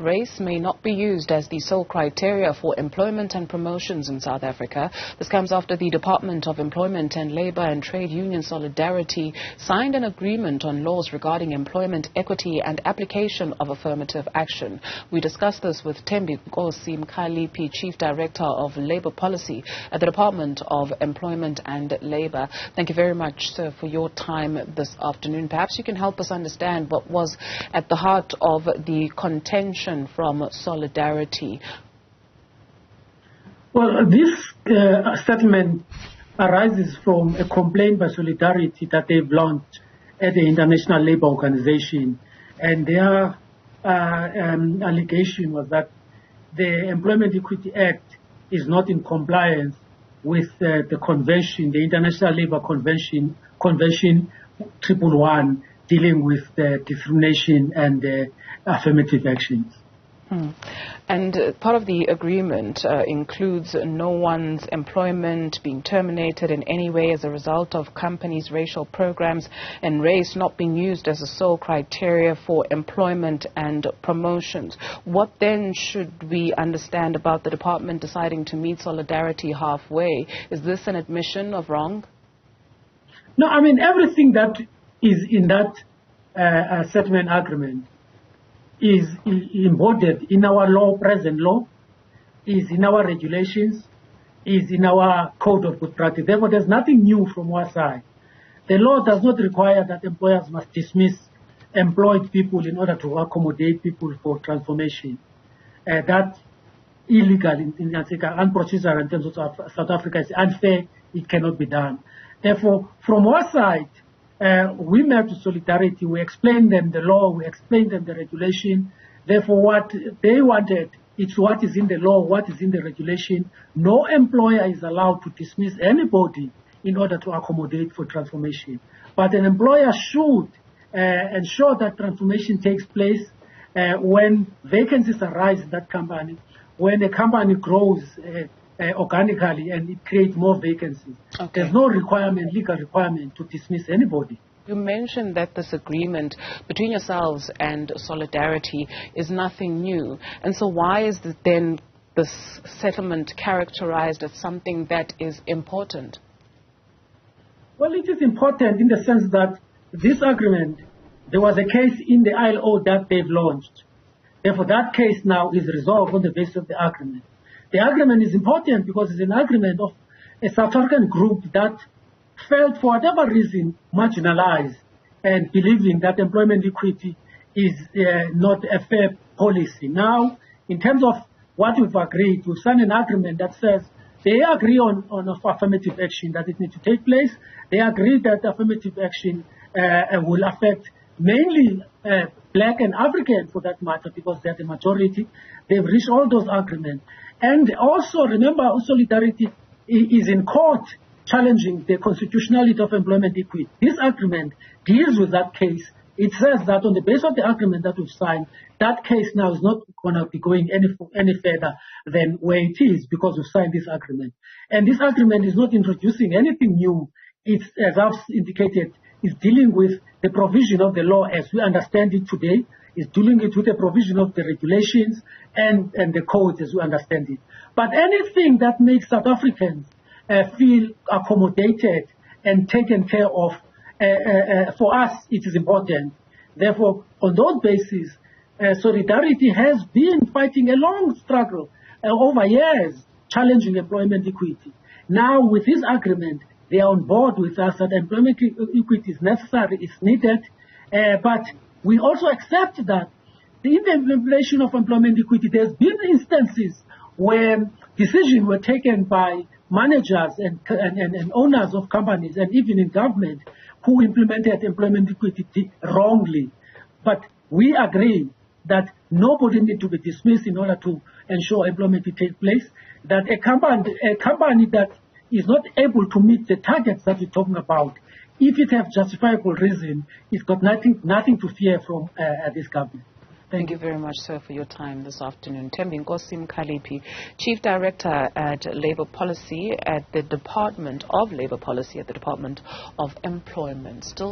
race may not be used as the sole criteria for employment and promotions in South Africa. This comes after the Department of Employment and Labour and Trade Union Solidarity signed an agreement on laws regarding employment equity and application of affirmative action. We discussed this with Thembinkosi, Mkalipi, Chief Director of Labour Policy at the Department of Employment and Labour. Thank you very much, sir, for your time this afternoon. Perhaps you can help us understand what was at the heart of the contention from Solidarity. Well, this settlement arises from a complaint by Solidarity that they've launched at the International Labour Organization, and their allegation was that the Employment Equity Act is not in compliance with the convention, the International Labour Convention 111, dealing with discrimination and affirmative actions. And part of the agreement includes no one's employment being terminated in any way as a result of companies' racial programs, and race not being used as a sole criteria for employment and promotions. What then should we understand about the department deciding to meet Solidarity halfway? Is this an admission of wrong? No, I mean, everything that is in that settlement agreement is embodied in our law, present law, is in our regulations, is in our code of good practice. Therefore, there's nothing new from our side. The law does not require that employers must dismiss employed people in order to accommodate people for transformation. That's illegal in Africa, unprocedural in terms of South Africa. It's unfair. It cannot be done. Therefore, from our side, we met with Solidarity, we explained them the law, we explained them the regulation. Therefore, what they wanted, it's what is in the law, what is in the regulation. No employer is allowed to dismiss anybody in order to accommodate for transformation. But an employer should ensure that transformation takes place when vacancies arise in that company, when a company grows organically and it creates more vacancies. Okay. There's no requirement, legal requirement, to dismiss anybody. You mentioned that this agreement between yourselves and Solidarity is nothing new. And so why is then this settlement characterized as something that is important? Well, it is important in the sense that this agreement, there was a case in the ILO that they've launched. Therefore, that case now is resolved on the basis of the agreement. The agreement is important because it's an agreement of a South African group that felt, for whatever reason, marginalized and believing that employment equity is not a fair policy. Now, in terms of what we've agreed, we've signed an agreement that says they agree on affirmative action, that it needs to take place. They agree that affirmative action will affect mainly black and African, for that matter, because they're the majority. They've reached all those agreements. And also, remember, Solidarity is in court challenging the constitutionality of employment equity. This agreement deals with that case. It says that on the basis of the agreement that we've signed, that case now is not going to be going any further than where it is because we've signed this agreement. And this agreement is not introducing anything new. It's, as I've indicated, is dealing with the provision of the law as we understand it today, is dealing it with the provision of the regulations and the codes as we understand it. But anything that makes South Africans feel accommodated and taken care of, for us, it is important. Therefore, on those bases, Solidarity has been fighting a long struggle over years, challenging employment equity. Now, with this agreement, they are on board with us that employment equity is necessary, is needed, but we also accept that in the implementation of employment equity, there's been instances where decisions were taken by managers and owners of companies and even in government who implemented employment equity wrongly. But we agree that nobody needs to be dismissed in order to ensure employment takes place, that a company that is not able to meet the targets that we're talking about, if it has justifiable reason, it's got nothing to fear from this government. Thank you very much, sir, for your time this afternoon. Thembinkosi Mkalipi, Chief Director at Labour Policy at the Department of Labour Policy at the Department of Employment. Still